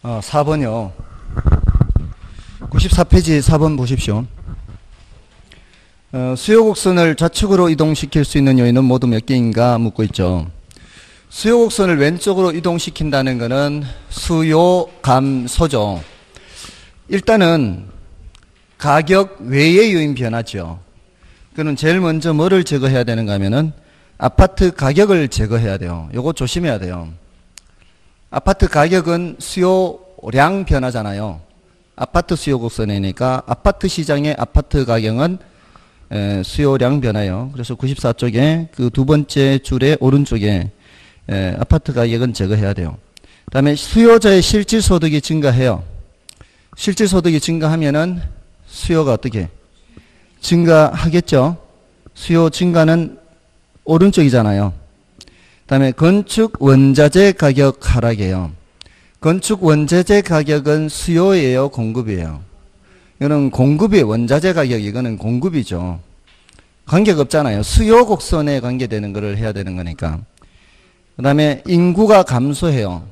4번이요. 94페이지 4번 보십시오. 수요 곡선을 좌측으로 이동시킬 수 있는 요인은 모두 몇 개인가 묻고 있죠. 수요 곡선을 왼쪽으로 이동시킨다는 것은 수요 감소죠. 일단은 가격 외의 요인 변화죠. 그는 제일 먼저 뭐를 제거해야 되는가 하면은 아파트 가격을 제거해야 돼요. 요거 조심해야 돼요. 아파트 가격은 수요량 변화잖아요. 아파트 수요 곡선이니까 아파트 시장의 아파트 가격은 수요량 변화예요. 그래서 94쪽에 그 두 번째 줄의 오른쪽에 아파트 가격은 제거해야 돼요. 그 다음에 수요자의 실질소득이 증가해요. 실질소득이 증가하면은 수요가 어떻게 증가하겠죠. 수요 증가는 오른쪽이잖아요. 그 다음에 건축 원자재 가격 하락이에요. 건축 원자재 가격은 수요예요, 공급이에요? 이거는 공급이에요. 원자재 가격, 이거는 공급이죠. 관계가 없잖아요. 수요 곡선에 관계되는 것을 해야 되는 거니까. 그 다음에 인구가 감소해요.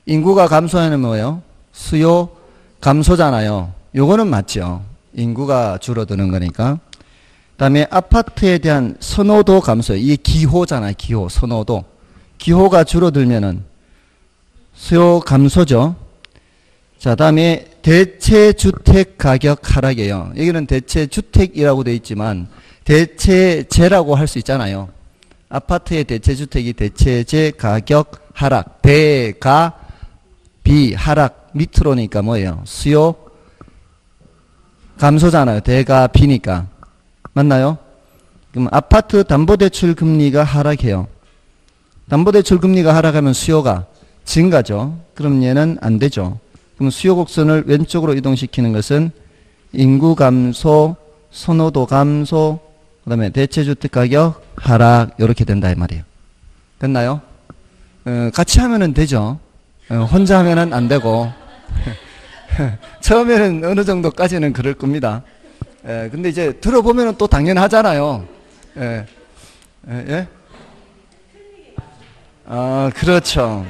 인구가 감소하는 뭐예요? 수요 감소잖아요. 요거는 맞죠. 인구가 줄어드는 거니까. 그 다음에 아파트에 대한 선호도 감소해요. 이게 기호잖아요. 기호, 선호도. 기호가 줄어들면은 수요 감소죠. 자, 다음에 대체주택 가격 하락이에요. 여기는 대체주택이라고 되어 있지만 대체재라고 할 수 있잖아요. 아파트의 대체주택이 대체재 가격 하락. 대가 비 하락 밑으로니까 뭐예요? 수요 감소잖아요. 대가 비니까. 맞나요? 그럼 아파트 담보대출 금리가 하락해요. 담보대출 금리가 하락하면 수요가 증가죠. 그럼 얘는 안 되죠. 그럼 수요 곡선을 왼쪽으로 이동시키는 것은 인구 감소, 선호도 감소, 그 다음에 대체주택 가격 하락 이렇게 된다 이 말이에요. 됐나요? 같이 하면은 되죠. 혼자 하면은 안 되고 처음에는 어느 정도까지는 그럴 겁니다. 근데 이제 들어보면은 또 당연하잖아요. 예? 그렇죠.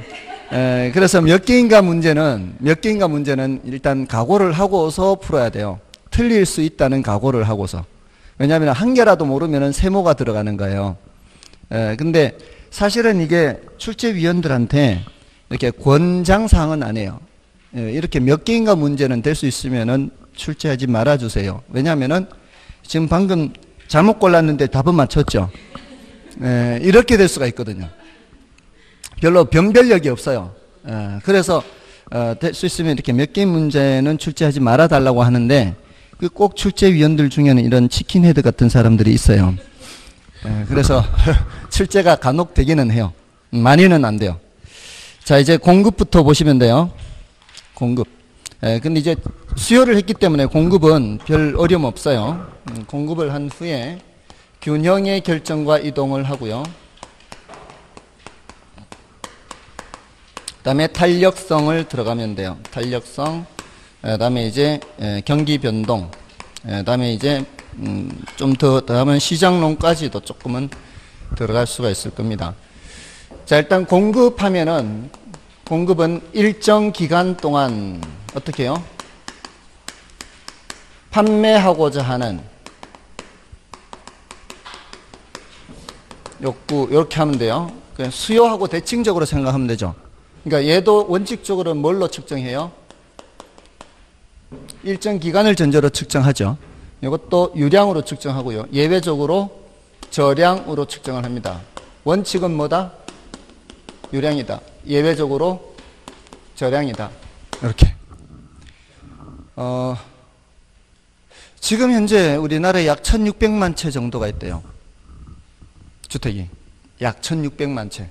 그래서 몇 개인가 문제는 일단 각오를 하고서 풀어야 돼요. 틀릴 수 있다는 각오를 하고서. 왜냐하면 한 개라도 모르면은 세모가 들어가는 거예요. 근데 사실은 이게 출제위원들한테 이렇게 권장사항은 안 해요. 이렇게 몇 개인가 문제는 될 수 있으면은 출제하지 말아주세요. 왜냐하면은 지금 방금 잘못 골랐는데 답은 맞췄죠. 이렇게 될 수가 있거든요. 별로 변별력이 없어요. 그래서 될 수 있으면 이렇게 몇 개의 문제는 출제하지 말아달라고 하는데 꼭 출제위원들 중에는 이런 치킨헤드 같은 사람들이 있어요. 그래서 출제가 간혹 되기는 해요. 많이는 안 돼요. 자, 이제 공급부터 보시면 돼요. 공급. 근데 이제 수요를 했기 때문에 공급은 별 어려움 없어요. 공급을 한 후에 균형의 결정과 이동을 하고요. 그 다음에 탄력성을 들어가면 돼요. 탄력성. 그 다음에 이제 경기 변동. 그 다음에 이제 좀 더 하면 시장론까지도 조금은 들어갈 수가 있을 겁니다. 자, 일단 공급하면은 공급은 일정 기간 동안 어떻게 해요? 판매하고자 하는 욕구 이렇게 하면 돼요. 그냥 수요하고 대칭적으로 생각하면 되죠. 그러니까 얘도 원칙적으로 뭘로 측정해요? 일정 기간을 전제로 측정하죠. 이것도 유량으로 측정하고요. 예외적으로 저량으로 측정을 합니다. 원칙은 뭐다? 유량이다. 예외적으로 저량이다. 이렇게. 지금 현재 우리나라에 약 1600만 채 정도가 있대요. 주택이. 약 1600만 채.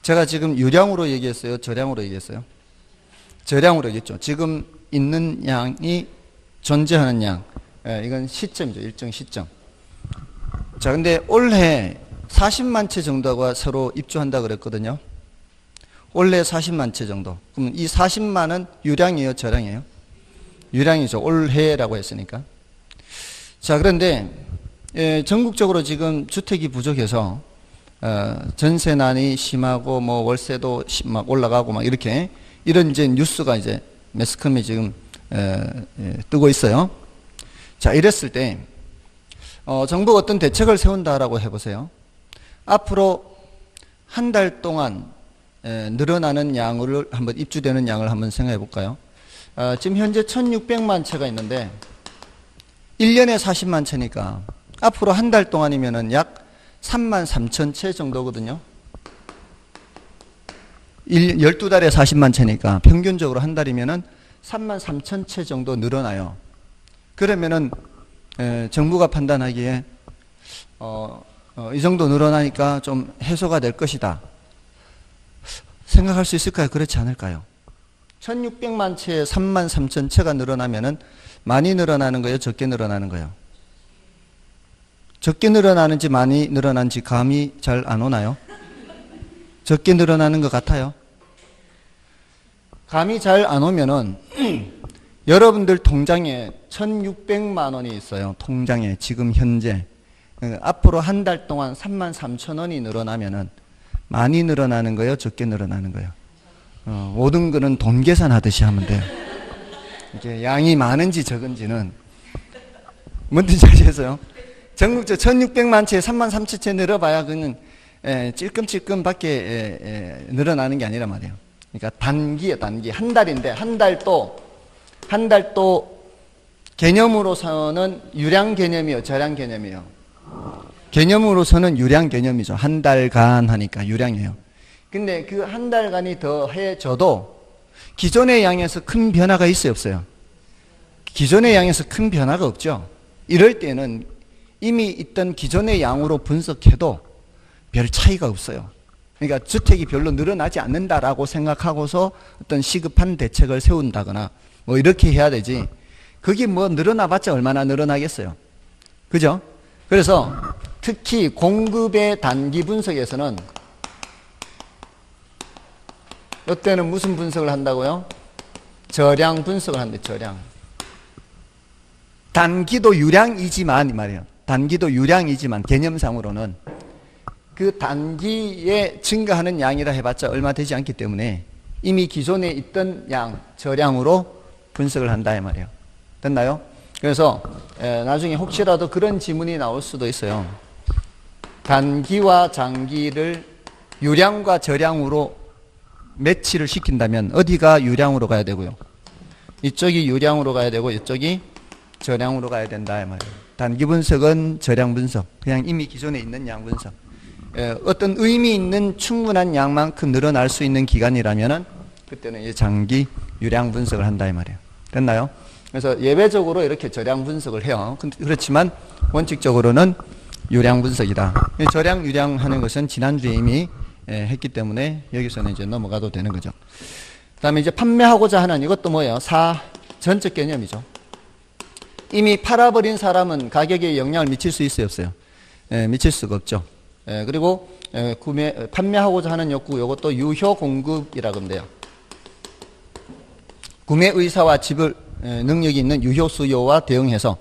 제가 지금 유량으로 얘기했어요? 저량으로 얘기했어요? 저량으로 얘기했죠. 지금 있는 양이 존재하는 양. 이건 시점이죠. 일정 시점. 자, 근데 올해 40만 채 정도가 서로 입주한다 그랬거든요. 올해 40만 채 정도. 그럼 이 40만은 유량이에요? 저량이에요? 유량이죠. 올해라고 했으니까. 자, 그런데 전국적으로 지금 주택이 부족해서 전세난이 심하고 뭐 월세도 막 올라가고 막 이렇게 이런 이제 뉴스가 이제 매스컴에 지금 뜨고 있어요. 자, 이랬을 때 정부가 어떤 대책을 세운다라고 해보세요. 앞으로 한 달 동안 늘어나는 양을 한번 입주되는 양을 한번 생각해 볼까요? 지금 현재 1600만 채가 있는데 1년에 40만 채니까 앞으로 한 달 동안이면은 약 3만 3천 채 정도거든요. 12달에 40만 채니까 평균적으로 한 달이면은 3만 3천 채 정도 늘어나요. 그러면은 정부가 판단하기에 이 정도 늘어나니까 좀 해소가 될 것이다 생각할 수 있을까요? 그렇지 않을까요? 1600만 채에 3만 3천 채가 늘어나면은 많이 늘어나는 거예요? 적게 늘어나는 거예요? 적게 늘어나는지 많이 늘어나는지 감이 잘 안 오나요? 적게 늘어나는 것 같아요. 감이 잘 안 오면은 여러분들 통장에 1600만 원이 있어요. 통장에 지금 현재. 앞으로 한 달 동안 3만 3천 원이 늘어나면은 많이 늘어나는 거예요? 적게 늘어나는 거예요? 모든 거는 돈 계산하듯이 하면 돼요. 이게 양이 많은지 적은지는 뭔지 아시겠어요? 전국적 1600만 채, 3만 3천 채 늘어봐야 그는 찔끔찔끔 밖에 늘어나는 게 아니란 말이에요. 그러니까 단기에 단기. 한 달인데 한 달도 개념으로서는 유량 개념이요, 저량 개념이요. 개념으로서는 유량 개념이죠. 한 달간 하니까 유량이에요. 근데 그 한 달간이 더해져도 기존의 양에서 큰 변화가 있어요, 없어요? 기존의 양에서 큰 변화가 없죠. 이럴 때는 이미 있던 기존의 양으로 분석해도 별 차이가 없어요. 그러니까 주택이 별로 늘어나지 않는다라고 생각하고서 어떤 시급한 대책을 세운다거나 뭐 이렇게 해야 되지. 그게 뭐 늘어나봤자 얼마나 늘어나겠어요. 그죠? 그래서 특히 공급의 단기 분석에서는 이때는 무슨 분석을 한다고요? 저량 분석을 한대, 저량. 단기도 유량이지만 이 말이에요. 단기도 유량이지만 개념상으로는 그 단기에 증가하는 양이라 해봤자 얼마 되지 않기 때문에 이미 기존에 있던 양, 저량으로 분석을 한다 이 말이에요. 됐나요? 그래서 나중에 혹시라도 그런 지문이 나올 수도 있어요. 단기와 장기를 유량과 저량으로 매치를 시킨다면 어디가 유량으로 가야 되고요? 이쪽이 유량으로 가야 되고 이쪽이 저량으로 가야 된다 이 말이에요. 단기 분석은 저량 분석, 그냥 이미 기존에 있는 양 분석. 어떤 의미 있는 충분한 양만큼 늘어날 수 있는 기간이라면은 그때는 이제 장기 유량 분석을 한다 이 말이에요. 됐나요? 그래서 예외적으로 이렇게 저량 분석을 해요. 그렇지만 원칙적으로는 유량 분석이다. 저량 유량 하는 것은 지난주에 이미 했기 때문에 여기서는 이제 넘어가도 되는 거죠. 그 다음에 이제 판매하고자 하는 이것도 뭐예요? 전적 개념이죠. 이미 팔아버린 사람은 가격에 영향을 미칠 수 있어요, 없어요? 미칠 수가 없죠. 그리고 판매하고자 하는 욕구, 이것도 유효 공급이라고 하면 돼요. 구매 의사와 지불 능력이 있는 유효 수요와 대응해서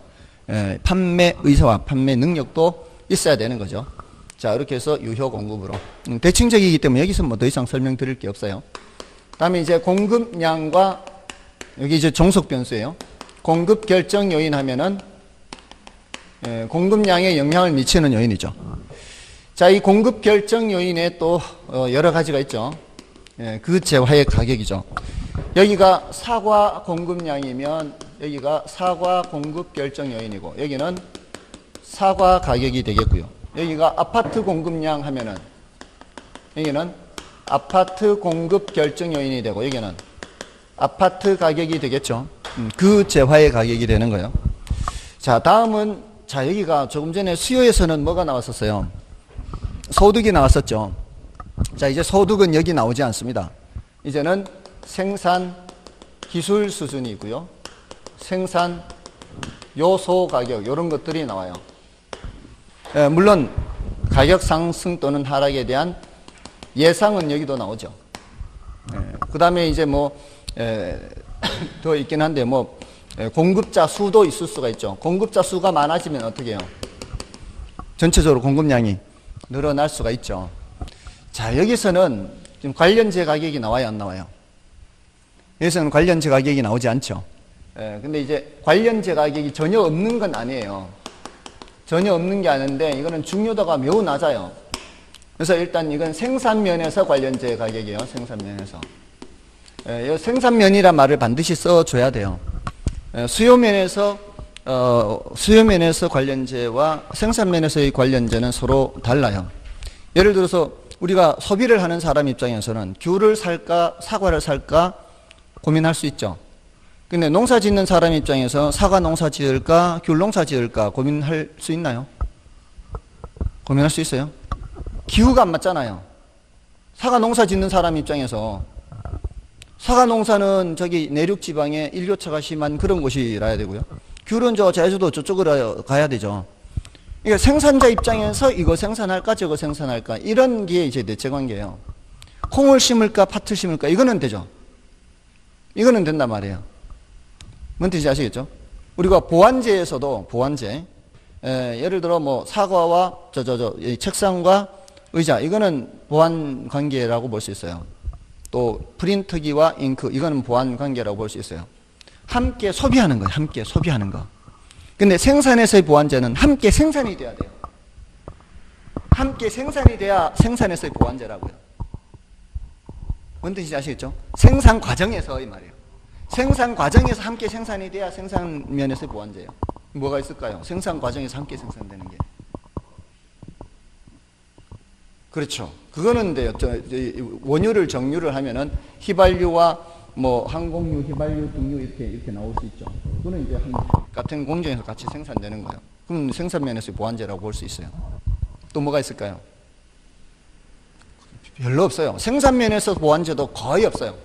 판매 의사와 판매 능력도 있어야 되는 거죠. 자, 이렇게 해서 유효 공급으로. 대칭적이기 때문에 여기서 뭐 더 이상 설명드릴 게 없어요. 다음에 이제 공급량과 여기 이제 종속 변수예요. 공급 결정 요인 하면은 공급량에 영향을 미치는 요인이죠. 자, 이 공급 결정 요인에 또 여러 가지가 있죠. 그 재화의 가격이죠. 여기가 사과 공급량이면 여기가 사과 공급 결정 요인이고 여기는 사과 가격이 되겠고요. 여기가 아파트 공급량 하면은 여기는 아파트 공급 결정 요인이 되고 여기는 아파트 가격이 되겠죠. 그 재화의 가격이 되는 거예요. 자, 다음은 자, 여기가 조금 전에 수요에서는 뭐가 나왔었어요? 소득이 나왔었죠. 자, 이제 소득은 여기 나오지 않습니다. 이제는 생산 기술 수준이고요. 생산 요소 가격 이런 것들이 나와요. 물론 가격 상승 또는 하락에 대한 예상은 여기도 나오죠. 그 다음에 이제 뭐 더 있긴 한데 뭐 공급자 수도 있을 수가 있죠. 공급자 수가 많아지면 어떻게 해요? 전체적으로 공급량이 늘어날 수가 있죠. 자, 여기서는 지금 관련재 가격이 나와요, 안 나와요? 여기서는 관련제 가격이 나오지 않죠. 근데 이제 관련제 가격이 전혀 없는 건 아니에요. 전혀 없는 게 아닌데 이거는 중요도가 매우 낮아요. 그래서 일단 이건 생산면에서 관련제 가격이에요. 생산면에서. 이 생산면이란 말을 반드시 써줘야 돼요. 수요면에서 관련제와 생산면에서의 관련제는 서로 달라요. 예를 들어서 우리가 소비를 하는 사람 입장에서는 귤을 살까 사과를 살까 고민할 수 있죠. 근데 농사 짓는 사람 입장에서 사과 농사 지을까 귤 농사 지을까 고민할 수 있나요? 고민할 수 있어요? 기후가 안 맞잖아요. 사과 농사 짓는 사람 입장에서 사과 농사는 저기 내륙 지방에 일교차가 심한 그런 곳이라야 되고요. 귤은 저 제주도 저쪽으로 가야 되죠. 그러니까 생산자 입장에서 이거 생산할까 저거 생산할까 이런 게 이제 대체 관계예요. 콩을 심을까 팥을 심을까 이거는 되죠. 이거는 된단 말이에요. 뭔 뜻인지 아시겠죠? 우리가 보완제에서도 보완제 예를 들어 뭐 사과와 이 책상과 의자 이거는 보완 관계라고 볼 수 있어요. 또 프린터기와 잉크 이거는 보완 관계라고 볼 수 있어요. 함께 소비하는 거예요. 함께 소비하는 거. 근데 생산에서의 보완제는 함께 생산이 돼야 돼요. 함께 생산이 돼야 생산에서의 보완제라고요. 뭔 뜻인지 아시겠죠? 생산 과정에서 이 말이에요. 생산 과정에서 함께 생산이 돼야 생산면에서의 보완제예요. 뭐가 있을까요? 생산 과정에서 함께 생산되는 게. 그렇죠. 그거는 돼요. 원유를 정유를 하면은 휘발유와 뭐 항공유, 휘발유, 등유 이렇게 나올 수 있죠. 그거는 이제 같은 공정에서 같이 생산되는 거예요. 그럼 생산면에서의 보완제라고 볼 수 있어요. 또 뭐가 있을까요? 별로 없어요. 생산면에서 보완제도 거의 없어요.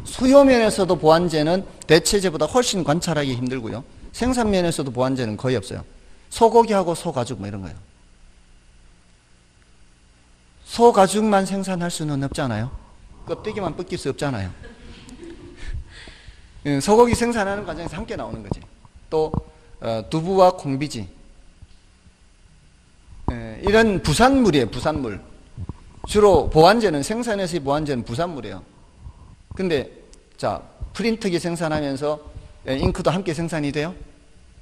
수요면에서도 보완제는 대체제보다 훨씬 관찰하기 힘들고요. 생산면에서도 보완제는 거의 없어요. 소고기하고 소가죽 뭐 이런 거예요. 소가죽만 생산할 수는 없잖아요. 껍데기만 벗길 수 없잖아요. 소고기 생산하는 과정에서 함께 나오는 거지. 또 두부와 콩비지 이런 부산물이에요. 부산물. 주로 보완제는 생산에서의 보완제는 부산물이에요. 근데 자 프린터기 생산하면서 잉크도 함께 생산이 돼요?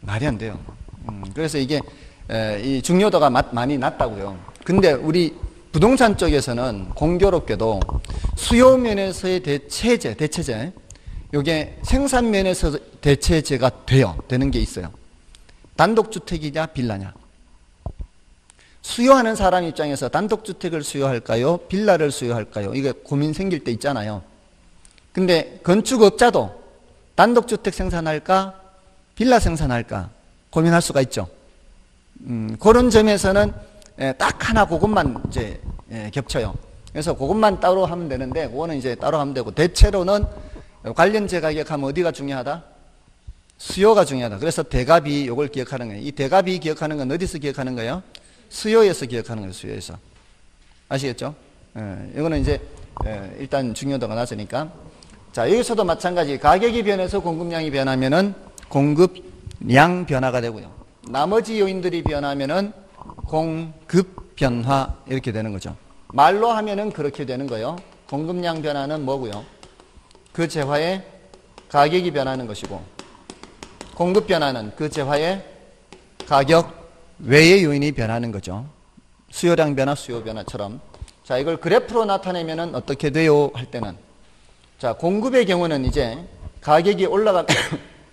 말이 안 돼요. 그래서 이게 이 중요도가 많이 낮다고요. 근데 우리 부동산 쪽에서는 공교롭게도 수요면에서의 대체제 이게 생산면에서 대체제가 되는 게 있어요. 단독주택이냐 빌라냐. 수요하는 사람 입장에서 단독주택을 수요할까요? 빌라를 수요할까요? 이게 고민 생길 때 있잖아요. 근데 건축업자도 단독주택 생산할까? 빌라 생산할까? 고민할 수가 있죠. 그런 점에서는 딱 하나 그것만 이제 겹쳐요. 그래서 그것만 따로 하면 되는데 그거는 이제 따로 하면 되고 대체로는 관련제 가격하면 어디가 중요하다? 수요가 중요하다. 그래서 대가비 이걸 기억하는 거예요. 이 대가비 기억하는 건 어디서 기억하는 거예요? 수요에서 기억하는 거예요. 수요에서. 아시겠죠? 이거는 이제 일단 중요도가 낮으니까. 자 여기서도 마찬가지 가격이 변해서 공급량이 변하면은 공급량 변화가 되고요. 나머지 요인들이 변하면은 공급 변화 이렇게 되는 거죠. 말로 하면은 그렇게 되는 거예요. 공급량 변화는 뭐고요? 그 재화의 가격이 변하는 것이고 공급 변화는 그 재화의 가격 외의 요인이 변하는 거죠. 수요량 변화, 수요 변화처럼. 자, 이걸 그래프로 나타내면은 어떻게 돼요? 할 때는 자, 공급의 경우는 이제 가격이 올라가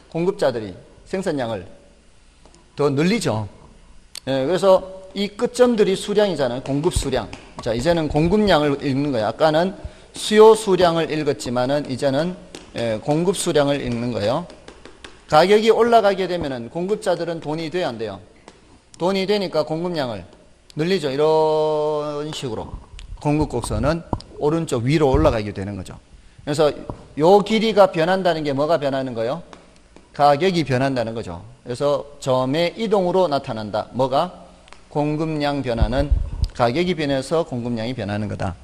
공급자들이 생산량을 더 늘리죠. 그래서 이 끝점들이 수량이잖아요. 공급 수량. 자, 이제는 공급량을 읽는 거예요. 아까는 수요 수량을 읽었지만은 이제는 공급 수량을 읽는 거예요. 가격이 올라가게 되면은 공급자들은 돈이 돼야 안 돼요. 돈이 되니까 공급량을 늘리죠. 이런 식으로 공급 곡선은 오른쪽 위로 올라가게 되는 거죠. 그래서 요 길이가 변한다는 게 뭐가 변하는 거예요? 가격이 변한다는 거죠. 그래서 점의 이동으로 나타난다. 뭐가? 공급량 변화는 가격이 변해서 공급량이 변하는 거다.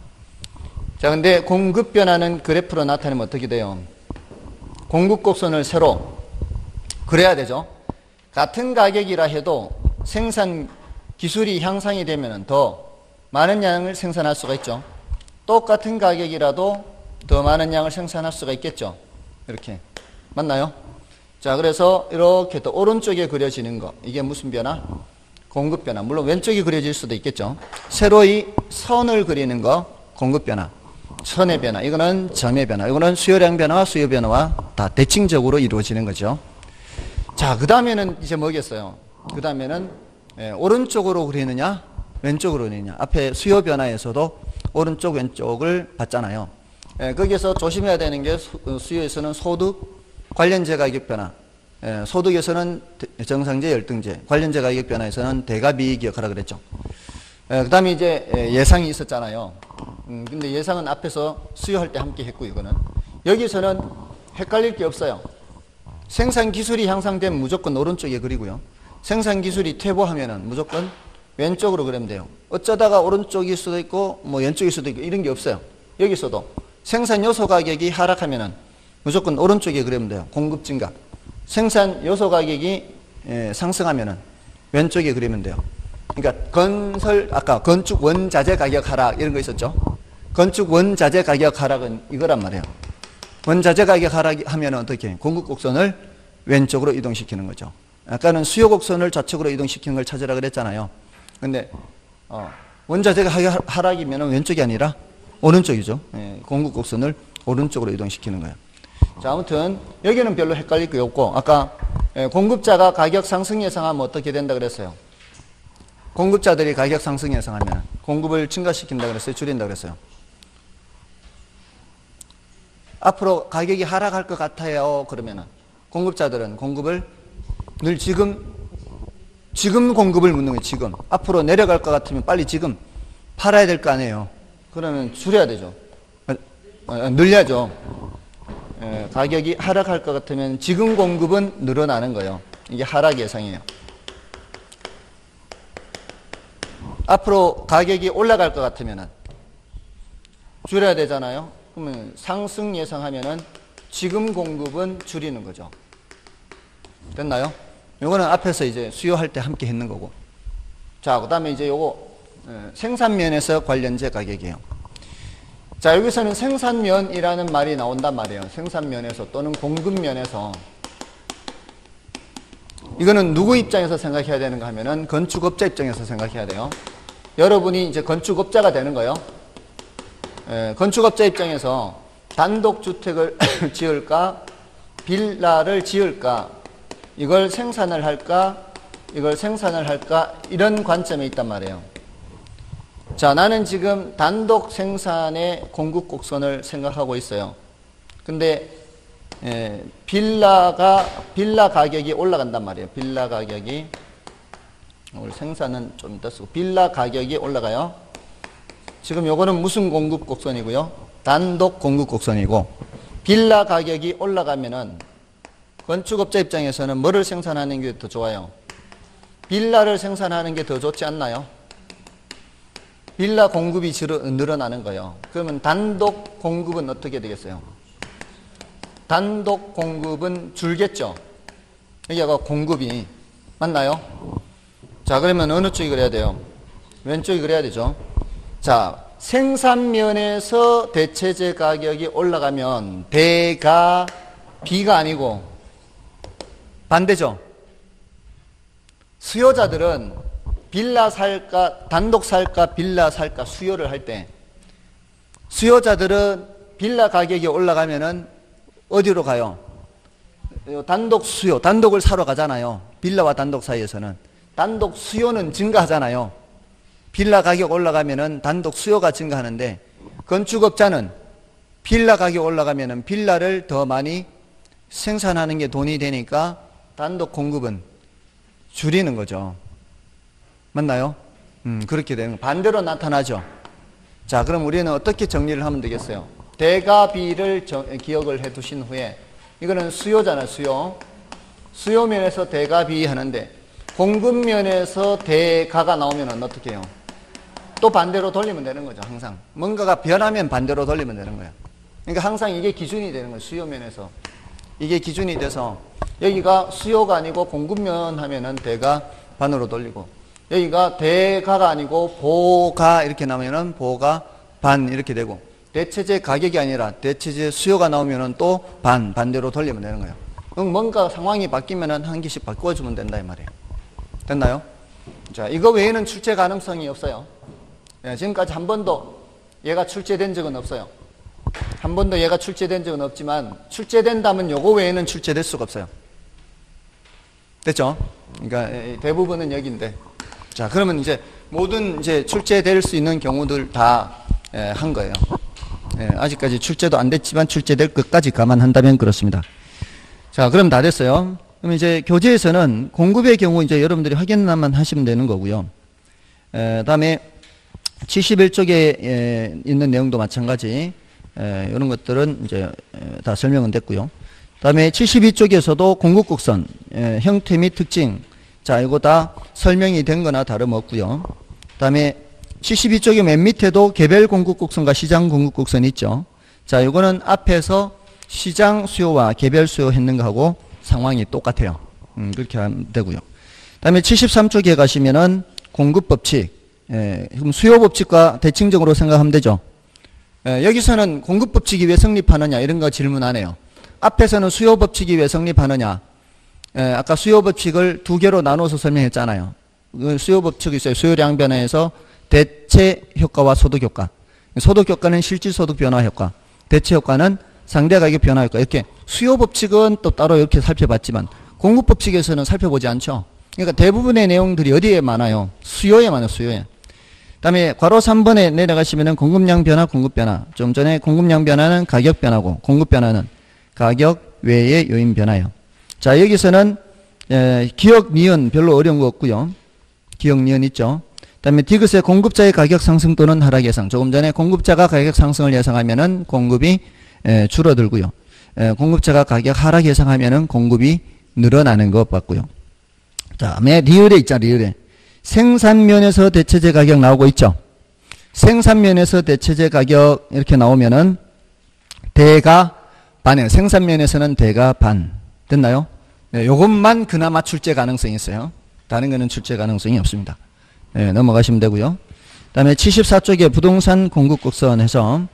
자, 근데 공급 변화는 그래프로 나타내면 어떻게 돼요? 공급 곡선을 세로 그래야 되죠. 같은 가격이라 해도 생산 기술이 향상이 되면 더 많은 양을 생산할 수가 있죠. 똑같은 가격이라도 더 많은 양을 생산할 수가 있겠죠. 이렇게. 맞나요? 자, 그래서 이렇게 또 오른쪽에 그려지는 거. 이게 무슨 변화? 공급 변화. 물론 왼쪽이 그려질 수도 있겠죠. 세로의 선을 그리는 거, 공급 변화. 선의 변화. 이거는 점의 변화. 이거는 수요량 변화와 수요 변화와 다 대칭적으로 이루어지는 거죠. 자, 그 다음에는 이제 뭐겠어요? 그 다음에는 오른쪽으로 그리느냐, 왼쪽으로 그리느냐. 앞에 수요 변화에서도 오른쪽, 왼쪽을 봤잖아요. 거기에서 조심해야 되는 게 수요에서는 소득, 관련제 가격 변화. 소득에서는 정상제, 열등제, 관련제 가격 변화에서는 대가비익 역하라 그랬죠. 그 다음에 이제 예상이 있었잖아요. 근데 예상은 앞에서 수요할 때 함께 했고, 이거는. 여기서는 헷갈릴 게 없어요. 생산 기술이 향상되면 무조건 오른쪽에 그리고요. 생산 기술이 퇴보하면은 무조건 왼쪽으로 그리면 돼요. 어쩌다가 오른쪽일 수도 있고, 뭐 왼쪽일 수도 있고, 이런 게 없어요. 여기서도 생산 요소 가격이 하락하면은 무조건 오른쪽에 그리면 돼요. 공급 증가. 생산 요소 가격이 상승하면은 왼쪽에 그리면 돼요. 그러니까 아까 건축 원자재 가격 하락 이런 거 있었죠. 건축 원자재 가격 하락은 이거란 말이에요. 원자재 가격 하락하면 어떻게 해요? 공급 곡선을 왼쪽으로 이동시키는 거죠. 아까는 수요 곡선을 좌측으로 이동시키는 걸 찾으라 그랬잖아요. 근데 원자재 가격 하락이면 왼쪽이 아니라 오른쪽이죠. 공급 곡선을 오른쪽으로 이동시키는 거예요. 자, 아무튼 여기는 별로 헷갈릴 게 없고, 아까 공급자가 가격 상승 예상하면 어떻게 된다 그랬어요? 공급자들이 가격 상승 예상하면 공급을 증가시킨다 그랬어요? 줄인다 그랬어요? 앞으로 가격이 하락할 것 같아요. 그러면은 공급자들은 공급을 늘 지금 공급을 묻는 거예요. 지금 앞으로 내려갈 것 같으면 빨리 지금 팔아야 될 거 아니에요. 그러면 줄여야 되죠. 늘려야죠. 가격이 하락할 것 같으면 지금 공급은 늘어나는 거예요. 이게 하락 예상이에요. 앞으로 가격이 올라갈 것 같으면 줄여야 되잖아요. 그러면 상승 예상하면은 지금 공급은 줄이는 거죠. 됐나요? 요거는 앞에서 이제 수요할 때 함께 했는 거고. 자, 그 다음에 이제 요거 생산면에서 관련제 가격이에요. 자, 여기서는 생산면이라는 말이 나온단 말이에요. 생산면에서 또는 공급면에서. 이거는 누구 입장에서 생각해야 되는가 하면은 건축업자 입장에서 생각해야 돼요. 여러분이 이제 건축업자가 되는 거예요. 건축업자 입장에서 단독주택을 지을까, 빌라를 지을까, 이걸 생산을 할까, 이런 관점에 있단 말이에요. 자, 나는 지금 단독 생산의 공급 곡선을 생각하고 있어요. 근데 빌라 가격이 올라간단 말이에요. 빌라 가격이, 오늘 생산은 좀 이따 쓰고, 빌라 가격이 올라가요. 지금 요거는 무슨 공급 곡선이고요? 단독 공급 곡선이고, 빌라 가격이 올라가면은 건축업자 입장에서는 뭐를 생산하는 게 더 좋아요? 빌라를 생산하는 게 더 좋지 않나요? 빌라 공급이 늘어나는 거예요. 그러면 단독 공급은 어떻게 되겠어요? 단독 공급은 줄겠죠. 여기가 공급이 맞나요? 자, 그러면 어느 쪽이 그래야 돼요? 왼쪽이 그래야 되죠. 자, 생산면에서 대체재 가격이 올라가면 대가 비가 아니고 반대죠. 수요자들은 빌라 살까, 단독 살까, 빌라 살까 수요를 할 때 수요자들은 빌라 가격이 올라가면은 어디로 가요? 단독 수요, 단독을 사러 가잖아요. 빌라와 단독 사이에서는. 단독 수요는 증가하잖아요. 빌라 가격 올라가면은 단독 수요가 증가하는데, 건축업자는 빌라 가격 올라가면은 빌라를 더 많이 생산하는 게 돈이 되니까 단독 공급은 줄이는 거죠. 맞나요? 그렇게 되는 거. 반대로 나타나죠. 자, 그럼 우리는 어떻게 정리를 하면 되겠어요? 대가비를 기억을 해 두신 후에, 이거는 수요잖아요. 수요면에서 대가비 하는데, 공급면에서 대가가 나오면 어떻게 해요? 또 반대로 돌리면 되는 거죠. 항상 뭔가가 변하면 반대로 돌리면 되는 거예요. 그러니까 항상 이게 기준이 되는 거예요. 수요면에서 이게 기준이 돼서, 여기가 수요가 아니고 공급면 하면은 대가 반으로 돌리고, 여기가 대가가 아니고 보가 이렇게 나오면은 보가 반 이렇게 되고, 대체재 가격이 아니라 대체재 수요가 나오면은 또 반대로 돌리면 되는 거예요. 그럼 뭔가 상황이 바뀌면은 한 개씩 바꿔주면 된다 이 말이에요. 됐나요? 자, 이거 외에는 출제 가능성이 없어요. 예, 지금까지 한 번도 얘가 출제된 적은 없어요. 한 번도 얘가 출제된 적은 없지만 출제된다면 요거 외에는 출제될 수가 없어요. 됐죠? 그러니까 대부분은 여기인데. 자, 그러면 이제 모든 이제 출제될 수 있는 경우들 다 한 거예요. 아직까지 출제도 안 됐지만 출제될 것까지 감안한다면 그렇습니다. 자, 그럼 다 됐어요. 그럼 이제 교재에서는 공급의 경우 이제 여러분들이 확인만 하시면 되는 거고요. 다음에 71쪽에 있는 내용도 마찬가지. 이런 것들은 이제 다 설명은 됐고요. 다음에 72쪽에서도 공급곡선 형태 및 특징. 자, 이거 다 설명이 된 거나 다름없고요. 다음에 72쪽의 맨 밑에도 개별 공급곡선과 시장 공급곡선이 있죠. 자, 이거는 앞에서 시장 수요와 개별 수요 했는 거하고 상황이 똑같아요. 그렇게 하면 되고요. 다음에 73쪽에 가시면은 공급법칙. 그럼 수요법칙과 대칭적으로 생각하면 되죠. 여기서는 공급법칙이 왜 성립하느냐 이런 거 질문 안 해요. 앞에서는 수요법칙이 왜 성립하느냐. 아까 수요법칙을 두 개로 나눠서 설명했잖아요. 수요법칙이 있어요. 수요량 변화에서 대체 효과와 소득 효과. 소득 효과는 실질 소득 변화 효과. 대체 효과는 상대 가격 변화 효과. 이렇게 수요법칙은 또 따로 이렇게 살펴봤지만 공급법칙에서는 살펴보지 않죠. 그러니까 대부분의 내용들이 어디에 많아요? 수요에 많아요. 수요에. 다음에 괄호 3번에 내려가시면은 공급량 변화, 공급 변화. 좀 전에 공급량 변화는 가격 변화고 공급 변화는 가격 외의 요인 변화예요. 자, 여기서는 기억, 니은 별로 어려운 거 없고요. 기억, 니은 있죠. 다음에 디귿의 공급자의 가격 상승 또는 하락 예상. 조금 전에 공급자가 가격 상승을 예상하면은 공급이 줄어들고요. 공급자가 가격 하락 예상하면은 공급이 늘어나는 것 같고요. 다음에 리을에 있죠. 리을에. 생산면에서 대체재 가격 나오고 있죠. 생산면에서 대체재 가격 이렇게 나오면은 대가 반이에요. 생산면에서는 대가 반. 됐나요? 요것만 그나마 출제 가능성이 있어요. 다른 거는 출제 가능성이 없습니다. 넘어가시면 되고요. 그 다음에 74쪽에 부동산 공급 곡선에서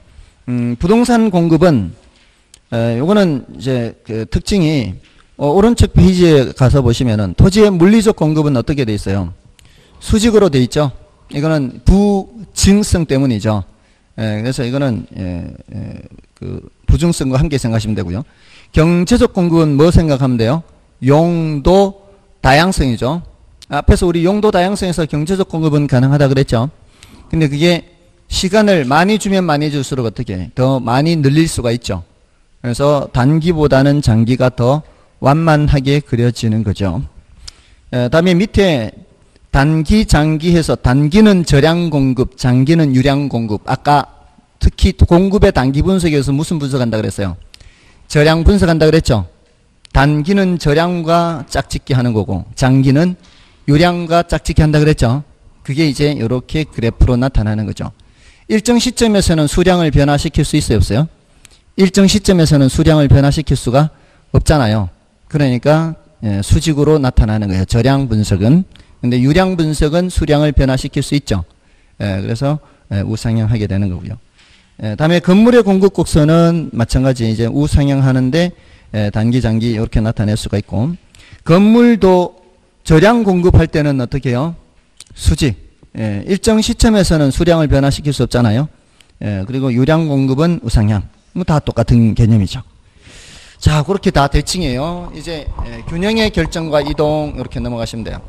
부동산 공급은 요거는 이제 그 특징이 오른쪽 페이지에 가서 보시면은 토지의 물리적 공급은 어떻게 돼 있어요? 수직으로 돼 있죠. 이거는 부증성 때문이죠. 그래서 이거는 그 부증성과 함께 생각하시면 되고요. 경제적 공급은 뭐 생각하면 돼요? 용도 다양성이죠. 앞에서 우리 용도 다양성에서 경제적 공급은 가능하다 그랬죠. 근데 그게 시간을 많이 주면 많이 줄수록 어떻게 더 많이 늘릴 수가 있죠. 그래서 단기보다는 장기가 더 완만하게 그려지는 거죠. 다음에 밑에 단기, 장기 해서 단기는 저량 공급, 장기는 유량 공급. 아까 특히 공급의 단기 분석에서 무슨 분석한다 그랬어요? 저량 분석한다 그랬죠. 단기는 저량과 짝짓기 하는 거고 장기는 유량과 짝짓기 한다 그랬죠. 그게 이제 이렇게 그래프로 나타나는 거죠. 일정 시점에서는 수량을 변화시킬 수 있어요, 없어요? 일정 시점에서는 수량을 변화시킬 수가 없잖아요. 그러니까 수직으로 나타나는 거예요. 저량 분석은. 근데 유량 분석은 수량을 변화시킬 수 있죠. 그래서 우상향하게 되는 거고요. 다음에 건물의 공급 곡선은 마찬가지 이제 우상향하는데 단기, 장기 이렇게 나타낼 수가 있고 건물도 저량 공급할 때는 어떻게 해요? 수직. 일정 시점에서는 수량을 변화시킬 수 없잖아요. 그리고 유량 공급은 우상향. 뭐 다 똑같은 개념이죠. 자, 그렇게 다 대칭이에요. 이제 균형의 결정과 이동 이렇게 넘어가시면 돼요.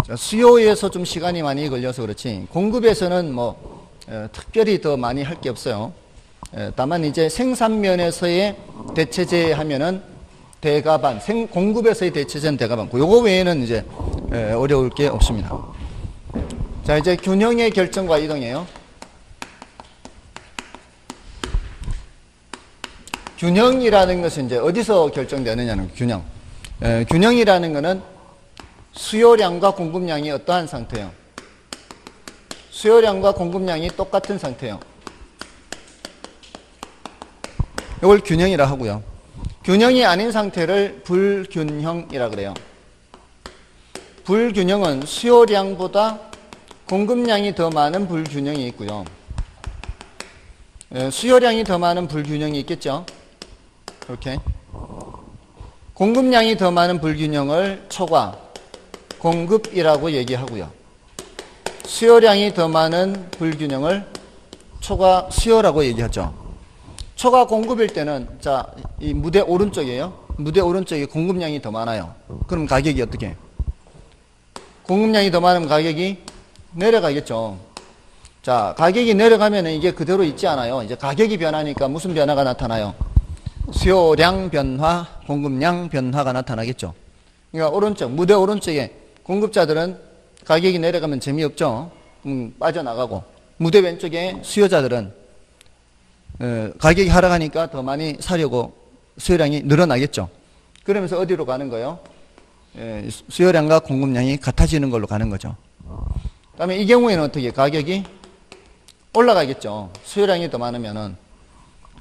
자, 수요에서 좀 시간이 많이 걸려서 그렇지 공급에서는 뭐 특별히 더 많이 할 게 없어요. 다만 이제 생산면에서의 대체재 하면은 대가반, 공급에서의 대체재는 대가반. 요거 외에는 이제 어려울 게 없습니다. 자, 이제 균형의 결정과 이동이에요. 균형이라는 것은 이제 어디서 결정되느냐는 균형. 균형이라는 것은 수요량과 공급량이 어떠한 상태예요? 수요량과 공급량이 똑같은 상태예요. 이걸 균형이라 하고요. 균형이 아닌 상태를 불균형이라 그래요. 불균형은 수요량보다 공급량이 더 많은 불균형이 있고요. 수요량이 더 많은 불균형이 있겠죠. 이렇게 공급량이 더 많은 불균형을 초과 공급이라고 얘기하고요. 수요량이 더 많은 불균형을 초과 수요라고 얘기하죠. 초과 공급일 때는 자, 이 무대 오른쪽이에요. 무대 오른쪽에 공급량이 더 많아요. 그럼 가격이 어떻게 해요? 공급량이 더 많으면 가격이 내려가겠죠. 자, 가격이 내려가면 이게 그대로 있지 않아요. 이제 가격이 변하니까 무슨 변화가 나타나요? 수요량 변화, 공급량 변화가 나타나겠죠. 그러니까 오른쪽, 무대 오른쪽에 공급자들은 가격이 내려가면 재미없죠. 빠져나가고. 무대 왼쪽에 수요자들은 가격이 하락하니까 더 많이 사려고 수요량이 늘어나겠죠. 그러면서 어디로 가는 거예요? 수요량과 공급량이 같아지는 걸로 가는 거죠. 그 다음에 이 경우에는 어떻게 가격이 올라가겠죠. 수요량이 더 많으면은.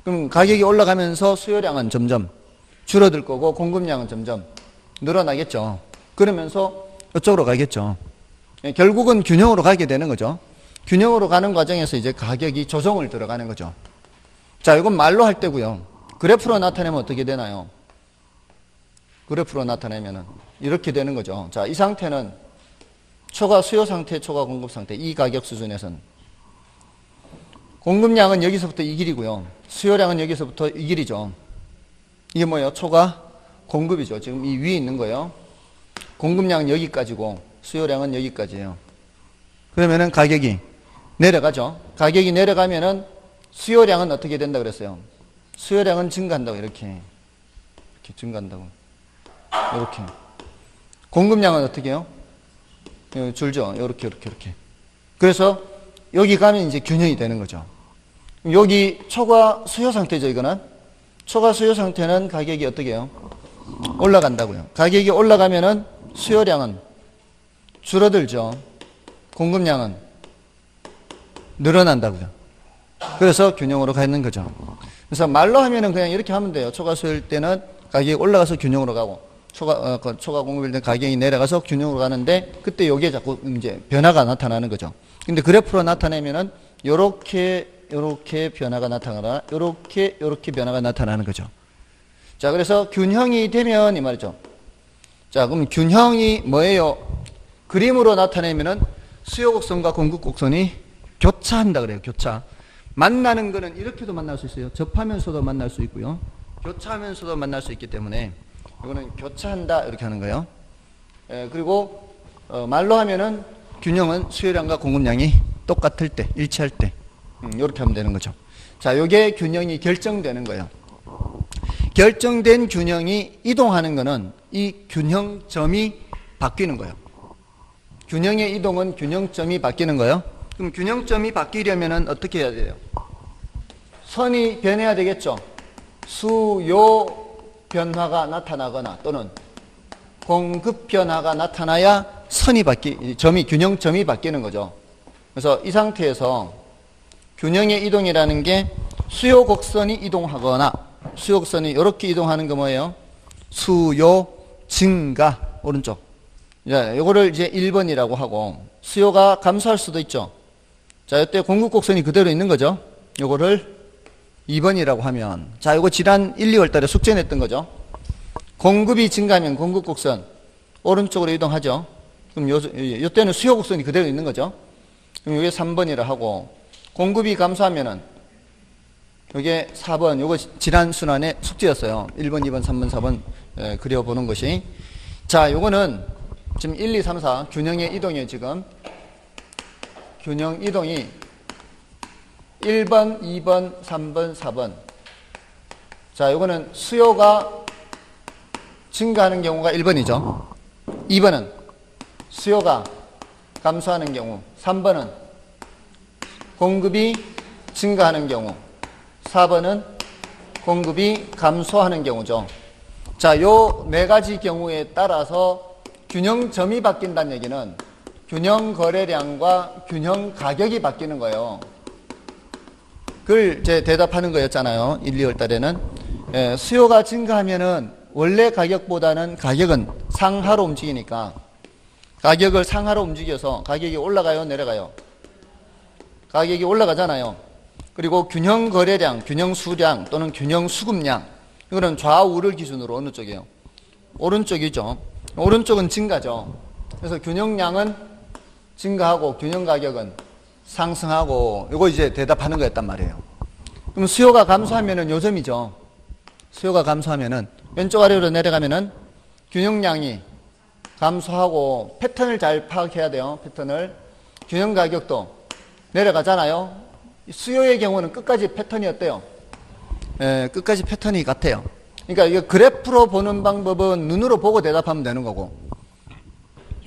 그럼 가격이 올라가면서 수요량은 점점 줄어들 거고 공급량은 점점 늘어나겠죠. 그러면서 이쪽으로 가겠죠. 결국은 균형으로 가게 되는 거죠. 균형으로 가는 과정에서 이제 가격이 조정을 들어가는 거죠. 자, 이건 말로 할 때고요. 그래프로 나타내면 어떻게 되나요? 그래프로 나타내면은 이렇게 되는 거죠. 자, 이 상태는 초과 수요 상태, 초과 공급 상태. 이 가격 수준에서는 공급량은 여기서부터 이 길이고요. 수요량은 여기서부터 이 길이죠. 이게 뭐예요? 초과 공급이죠. 지금 이 위에 있는 거예요. 공급량은 여기까지고 수요량은 여기까지예요. 그러면은 가격이 내려가죠. 가격이 내려가면은 수요량은 어떻게 된다 그랬어요? 수요량은 증가한다고 이렇게 증가한다고 이렇게. 공급량은 어떻게 해요? 줄죠. 이렇게. 그래서 여기 가면 이제 균형이 되는 거죠. 여기 초과 수요 상태죠. 이거는 초과 수요 상태는 가격이 어떻게 해요? 올라간다고요. 가격이 올라가면은 수요량은 줄어들죠. 공급량은 늘어난다고요. 그래서 균형으로 가는 거죠. 그래서 말로 하면은 그냥 이렇게 하면 돼요. 초과 수요일 때는 가격이 올라가서 균형으로 가고 초과 공급일 때 가격이 내려가서 균형으로 가는데 그때 여기에 자꾸 이제 변화가 나타나는 거죠. 근데 그래프로 나타내면은 요렇게 변화가 나타나거나 요렇게 변화가 나타나는 거죠. 자, 그래서 균형이 되면 이 말이죠. 자, 그럼 균형이 뭐예요? 그림으로 나타내면은 수요 곡선과 공급 곡선이 교차한다 그래요. 교차. 만나는 거는 이렇게도 만날 수 있어요. 접하면서도 만날 수 있고요. 교차하면서도 만날 수 있기 때문에 이거는 교차한다 이렇게 하는 거예요. 그리고 말로 하면은 균형은 수요량과 공급량이 똑같을 때, 일치할 때 이렇게 하면 되는 거죠. 자, 요게 균형이 결정되는 거예요. 결정된 균형이 이동하는 거는 이 균형점이 바뀌는 거예요. 균형의 이동은 균형점이 바뀌는 거예요. 그럼 균형점이 바뀌려면 어떻게 해야 돼요? 선이 변해야 되겠죠. 수요 변화가 나타나거나 또는 공급 변화가 나타나야 균형점이 바뀌는 거죠. 그래서 이 상태에서 균형의 이동이라는 게 수요 곡선이 이동하거나 수요 곡선이 이렇게 이동하는 게 뭐예요? 수요 증가 오른쪽. 자, 요거를 이제 1번이라고 하고 수요가 감소할 수도 있죠. 자, 이때 공급 곡선이 그대로 있는 거죠. 요거를 2번이라고 하면 자, 요거 지난 1, 2월 달에 숙제 냈던 거죠. 공급이 증가하면 공급 곡선 오른쪽으로 이동하죠. 그럼 요때는 수요 곡선이 그대로 있는 거죠. 그럼 요게 3번이라 하고 공급이 감소하면은 요게 4번. 요거 지난 순환의 숙제였어요. 1번, 2번, 3번, 4번 그려보는 것이. 자, 요거는 지금 1, 2, 3, 4 균형의 이동이에요. 지금 균형 이동이 1번, 2번, 3번, 4번. 자, 요거는 수요가 증가하는 경우가 1번이죠. 2번은 수요가 감소하는 경우. 3번은 공급이 증가하는 경우. 4번은 공급이 감소하는 경우죠. 자, 요 네 가지 경우에 따라서 균형점이 바뀐다는 얘기는 균형 거래량과 균형 가격이 바뀌는 거예요. 그걸 이제 대답하는 거였잖아요. 1, 2월 달에는. 수요가 증가하면은 원래 가격보다는 가격은 상하로 움직이니까 가격을 상하로 움직여서 가격이 올라가요, 내려가요? 가격이 올라가잖아요. 그리고 균형 거래량, 균형 수량 또는 균형 수급량, 이거는 좌우를 기준으로 어느 쪽이에요? 오른쪽이죠. 오른쪽은 증가죠. 그래서 균형량은 증가하고 균형 가격은 상승하고, 이거 이제 대답하는 거였단 말이에요. 그럼 수요가 감소하면은 요점이죠. 수요가 감소하면은 왼쪽 아래로 내려가면은 균형량이 감소하고, 패턴을 잘 파악해야 돼요. 패턴을. 균형 가격도 내려가잖아요. 수요의 경우는 끝까지 패턴이 어때요? 끝까지 패턴이 같아요. 그러니까 이거 그래프로 보는 방법은 눈으로 보고 대답하면 되는 거고,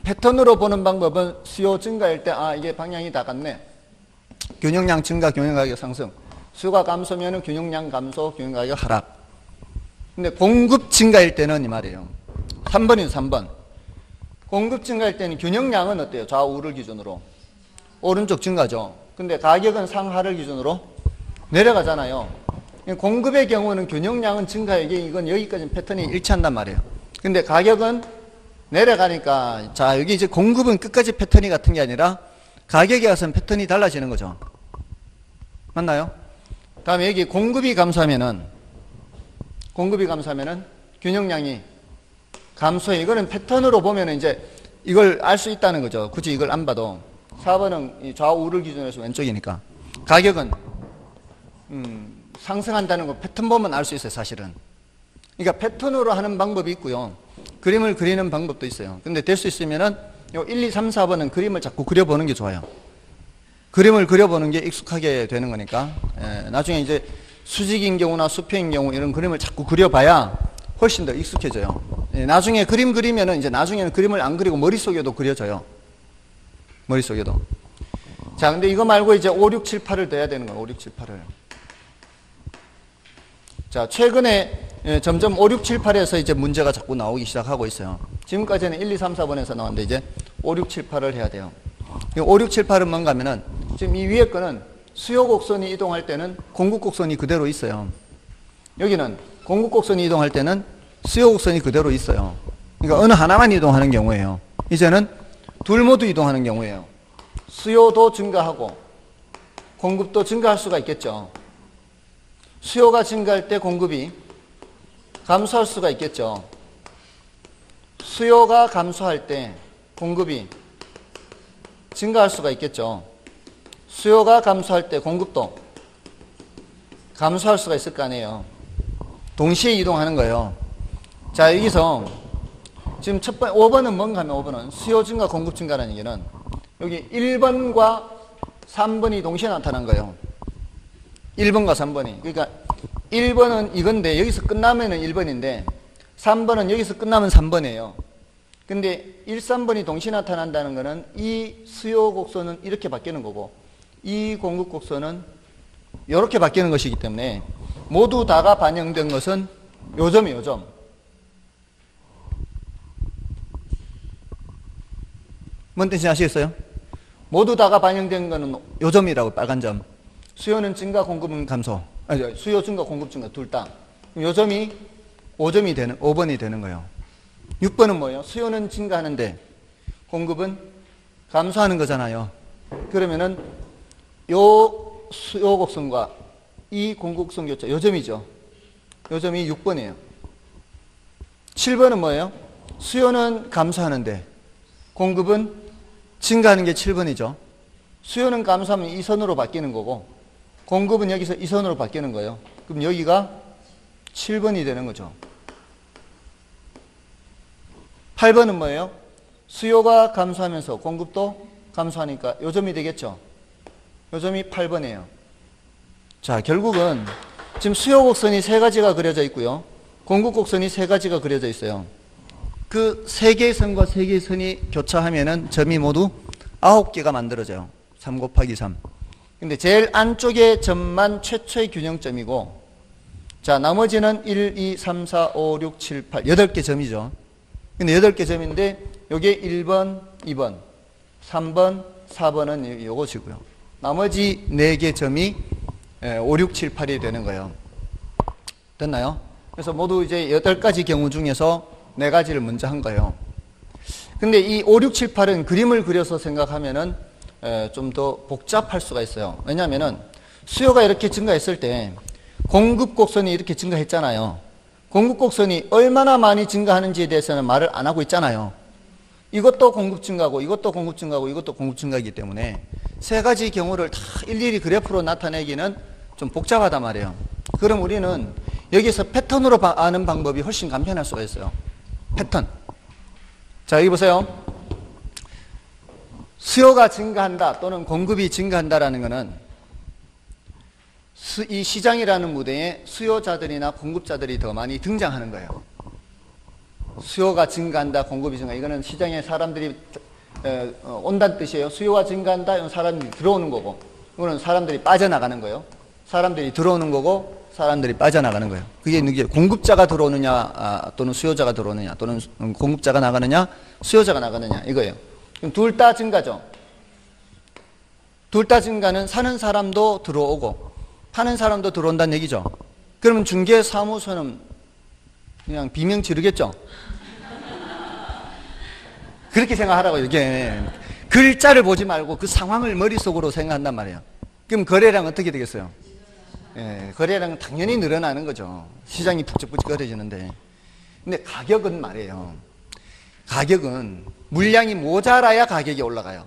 패턴으로 보는 방법은 수요 증가일 때 이게 방향이 다 같네. 균형량 증가, 균형가격 상승. 수요가 감소면 균형량 감소, 균형가격 하락. 근데 공급 증가일 때는 이 말이에요. 3번이죠, 3번. 공급 증가일 때는 균형량은 어때요? 좌우를 기준으로 오른쪽 증가죠. 근데 가격은 상하를 기준으로 내려가잖아요. 공급의 경우는 균형량은 증가액이, 이건 여기까지 패턴이 일치한단 말이에요. 근데 가격은 내려가니까, 자, 여기 이제 공급은 끝까지 패턴이 같은 게 아니라 가격에 가서는 패턴이 달라지는 거죠. 맞나요? 다음에 여기 공급이 감소하면은 균형량이 감소해. 이거는 패턴으로 보면은 이제 이걸 알 수 있다는 거죠. 굳이 이걸 안 봐도. 4번은 좌우를 기준으로 해서 왼쪽이니까. 가격은 상승한다는 거 패턴 보면 알 수 있어요, 사실은. 그러니까 패턴으로 하는 방법이 있고요. 그림을 그리는 방법도 있어요. 근데 될 수 있으면은 요 1, 2, 3, 4번은 그림을 자꾸 그려보는 게 좋아요. 그림을 그려보는 게 익숙하게 되는 거니까. 나중에 이제 수직인 경우나 수평인 경우 이런 그림을 자꾸 그려봐야 훨씬 더 익숙해져요. 나중에 그림 그리면은 이제 나중에는 그림을 안 그리고 머릿속에도 그려져요. 머릿속에도. 자, 근데 이거 말고 이제 5, 6, 7, 8을 더해야 되는 거예요. 5, 6, 7, 8을. 자, 최근에 점점 5, 6, 7, 8에서 이제 문제가 자꾸 나오기 시작하고 있어요. 지금까지는 1, 2, 3, 4번에서 나왔는데 이제 5, 6, 7, 8을 해야 돼요. 5, 6, 7, 8은 뭔가 하면은 지금 이 위에 거는 수요 곡선이 이동할 때는 공급 곡선이 그대로 있어요. 여기는 공급 곡선이 이동할 때는 수요 곡선이 그대로 있어요. 그러니까 어느 하나만 이동하는 경우예요. 이제는 둘 모두 이동하는 경우예요. 수요도 증가하고 공급도 증가할 수가 있겠죠. 수요가 증가할 때 공급이 감소할 수가 있겠죠. 수요가 감소할 때 공급이 증가할 수가 있겠죠. 수요가 감소할 때 공급도 감소할 수가 있을 거 아니에요. 동시에 이동하는 거예요. 자, 여기서 지금 5번은 뭔가 하면 5번은 수요 증가, 공급 증가라는 얘기는 여기 1번과 3번이 동시에 나타난 거예요. 1번과 3번이. 그러니까 1번은 이건데 여기서 끝나면은 1번인데 3번은 여기서 끝나면 3번이에요. 근데 1, 3번이 동시에 나타난다는 거는 이 수요 곡선은 이렇게 바뀌는 거고 이 공급 곡선은 이렇게 바뀌는 것이기 때문에 모두 다가 반영된 것은 요점이에요, 요점. 뭔 뜻인지 아시겠어요? 모두 다가 반영된 거는 요점이라고, 빨간 점. 수요는 증가, 공급은 감소. 아니, 수요 증가, 공급 증가 둘 다. 요점이 5점이 되는, 5번이 되는 거예요. 6번은 뭐예요? 수요는 증가하는데 공급은 감소하는 거잖아요. 그러면은 요 수요 곡선과 이 공급 곡선 교차, 요점이죠. 요점이 6번이에요. 7번은 뭐예요? 수요는 감소하는데 공급은 증가하는 게 7번이죠. 수요는 감소하면 이 선으로 바뀌는 거고 공급은 여기서 이 선으로 바뀌는 거예요. 그럼 여기가 7번이 되는 거죠. 8번은 뭐예요? 수요가 감소하면서 공급도 감소하니까 요점이 되겠죠. 요점이 8번이에요. 자, 결국은 지금 수요 곡선이 3가지가 그려져 있고요. 공급 곡선이 3가지가 그려져 있어요. 그 3개의 선과 3개의 선이 교차하면은 점이 모두 9개가 만들어져요. 3 곱하기 3. 근데 제일 안쪽의 점만 최초의 균형점이고, 자, 나머지는 1, 2, 3, 4, 5, 6, 7, 8, 8개 점이죠. 근데 8개 점인데, 요게 1번, 2번, 3번, 4번은 요것이고요. 나머지 4개 점이 5, 6, 7, 8이 되는 거예요. 됐나요? 그래서 모두 이제 8가지 경우 중에서 4가지를 먼저 한 거예요. 근데 이 5, 6, 7, 8은 그림을 그려서 생각하면은 좀 더 복잡할 수가 있어요. 왜냐하면은 수요가 이렇게 증가했을 때 공급 곡선이 이렇게 증가했잖아요. 공급 곡선이 얼마나 많이 증가하는지에 대해서는 말을 안 하고 있잖아요. 이것도 공급 증가고 이것도 공급 증가고 이것도 공급 증가이기 때문에 세 가지 경우를 다 일일이 그래프로 나타내기는 좀 복잡하단 말이에요. 그럼 우리는 여기서 패턴으로 아는 방법이 훨씬 간편할 수가 있어요. 패턴. 자, 여기 보세요. 수요가 증가한다 또는 공급이 증가한다라는 것은 이 시장이라는 무대에 수요자들이나 공급자들이 더 많이 등장하는 거예요. 수요가 증가한다, 공급이 증가. 이거는 시장에 사람들이 온다는 뜻이에요. 수요가 증가한다, 이건 사람들이 들어오는 거고, 이거는 사람들이 빠져나가는 거예요. 사람들이 들어오는 거고, 사람들이 빠져나가는 거예요. 그게 공급자가 들어오느냐, 또는 수요자가 들어오느냐, 또는 공급자가 나가느냐, 수요자가 나가느냐, 이거예요. 그럼 둘 다 증가죠. 둘 다 증가는 사는 사람도 들어오고, 파는 사람도 들어온다는 얘기죠. 그러면 중개사무소는 그냥 비명 지르겠죠. 그렇게 생각하라고. 이게 글자를 보지 말고 그 상황을 머릿속으로 생각한단 말이에요. 그럼 거래량 어떻게 되겠어요? 거래량은 당연히 늘어나는 거죠. 시장이 북적북적거려지는데. 근데 가격은 말이에요. 가격은 물량이 모자라야 가격이 올라가요.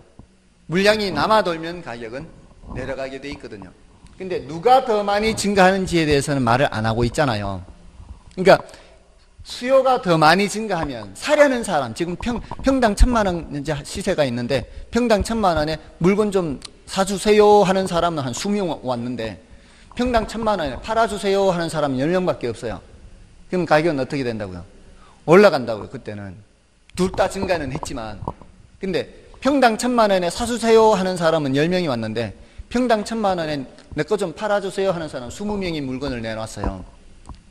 물량이 남아돌면 가격은 내려가게 돼 있거든요. 근데 누가 더 많이 증가하는지에 대해서는 말을 안 하고 있잖아요. 그러니까 수요가 더 많이 증가하면 사려는 사람, 지금 평당 1,000만 원 시세가 있는데 평당 1,000만 원에 물건 좀 사주세요 하는 사람은 한 20명 왔는데 평당 1,000만 원에 팔아주세요 하는 사람은 10명밖에 없어요. 그럼 가격은 어떻게 된다고요? 올라간다고요. 그때는 둘 다 증가는 했지만, 근데 평당 1,000만 원에 사주세요 하는 사람은 10명이 왔는데 평당 1,000만 원에 내 거 좀 팔아주세요 하는 사람 20명이 물건을 내놨어요.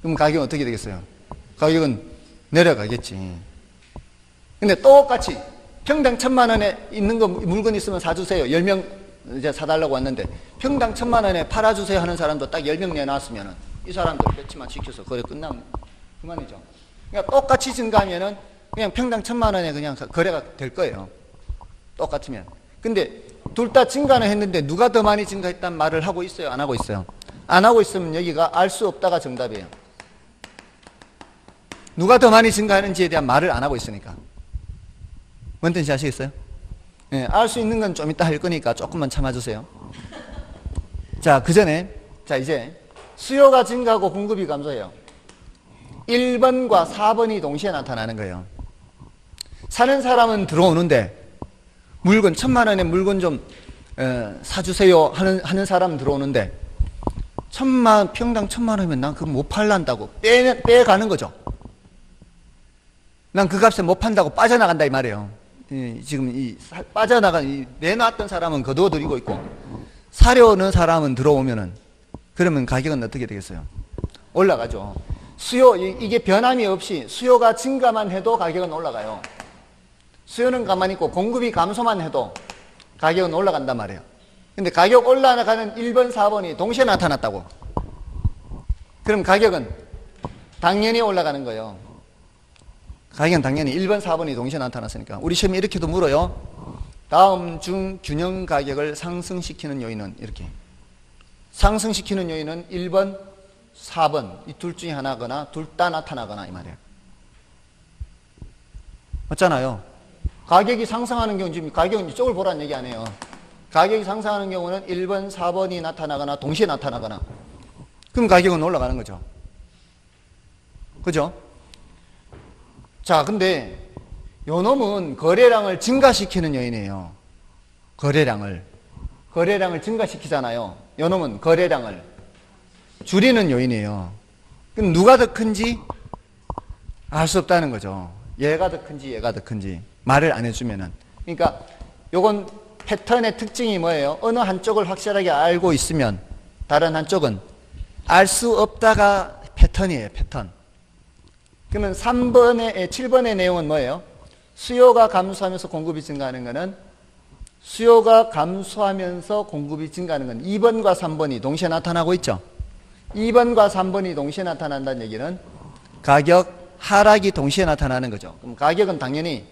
그럼 가격은 어떻게 되겠어요? 가격은 내려가겠지. 근데 똑같이 평당 1,000만 원에 있는 거 물건 있으면 사주세요. 10명 이제 사달라고 왔는데 평당 1,000만 원에 팔아주세요 하는 사람도 딱 10명 내놨으면 이 사람들 배치만 시켜서 거래 끝나면 그만이죠. 그러니까 똑같이 증가하면은 그냥 평당 1,000만 원에 그냥 거래가 될 거예요. 똑같으면. 근데 둘 다 증가는 했는데 누가 더 많이 증가했단 말을 하고 있어요? 안 하고 있어요? 안 하고 있으면 여기가 알 수 없다가 정답이에요. 누가 더 많이 증가하는지에 대한 말을 안 하고 있으니까. 뭔 뜻인지 아시겠어요? 예, 알 수 있는 건 좀 이따 할 거니까 조금만 참아주세요. 자, 그 전에, 자, 이제 수요가 증가하고 공급이 감소해요. 1번과 4번이 동시에 나타나는 거예요. 사는 사람은 들어오는데 물건 1,000만 원에 물건 좀 사주세요 하는 사람은 들어오는데 평당 1,000만 원이면 난 그거 못 팔란다고 빼가는 거죠. 난 그 값에 못 판다고 빠져나간다 이 말이에요. 지금 내놨던 사람은 거두어들이고 있고 사려오는 사람은 들어오면은 그러면 가격은 어떻게 되겠어요? 올라가죠. 이게 변함이 없이 수요가 증가만 해도 가격은 올라가요. 수요는 가만히 있고 공급이 감소만 해도 가격은 올라간단 말이에요. 근데 가격 올라가는 1번, 4번이 동시에 나타났다고. 그럼 가격은 당연히 올라가는 거예요. 가격은 당연히 1번, 4번이 동시에 나타났으니까. 우리 시험에 이렇게도 물어요. 다음 중 균형 가격을 상승시키는 요인은 이렇게. 상승시키는 요인은 1번, 4번 이 둘 중에 하나거나 둘 다 나타나거나 이 말이에요. 맞잖아요. 가격이 상승하는 경우, 지금 가격은 이쪽을 보라는 얘기 아니에요. 가격이 상승하는 경우는 1번, 4번이 나타나거나 동시에 나타나거나 그럼 가격은 올라가는 거죠. 그죠? 자, 근데 요 놈은 거래량을 증가시키는 요인이에요. 거래량을 증가시키잖아요. 요 놈은 거래량을 줄이는 요인이에요. 그럼 누가 더 큰지 알 수 없다는 거죠. 얘가 더 큰지 얘가 더 큰지 말을 안 해주면은. 그러니까 요건 패턴의 특징이 뭐예요? 어느 한쪽을 확실하게 알고 있으면 다른 한쪽은 알 수 없다가 패턴이에요. 패턴. 그러면 7번의 내용은 뭐예요? 수요가 감소하면서 공급이 증가하는 것은 수요가 감소하면서 공급이 증가하는 건 2번과 3번이 동시에 나타나고 있죠. 2번과 3번이 동시에 나타난다는 얘기는 가격 하락이 동시에 나타나는 거죠. 그럼 가격은 당연히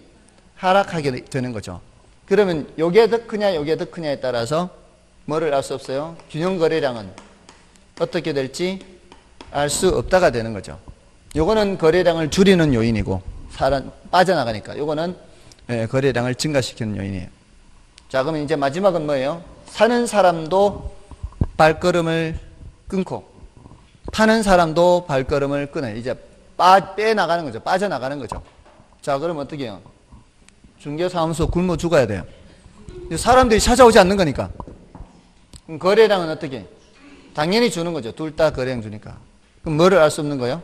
하락하게 되는 거죠. 그러면 요게 더 크냐 요게 더 크냐에 따라서 뭐를 알 수 없어요? 균형 거래량은 어떻게 될지 알 수 없다가 되는 거죠. 요거는 거래량을 줄이는 요인이고 사람 빠져나가니까 요거는 거래량을 증가시키는 요인이에요. 자, 그러면 이제 마지막은 뭐예요? 사는 사람도 발걸음을 끊고 파는 사람도 발걸음을 끊어요. 이제 빼나가는 거죠. 빠져나가는 거죠. 자, 그럼 어떻게 해요? 중개사무소 굶어 죽어야 돼요. 사람들이 찾아오지 않는 거니까. 그럼 거래량은 어떻게? 당연히 주는 거죠. 둘 다 거래량 주니까. 그럼 뭐를 알 수 없는 거예요?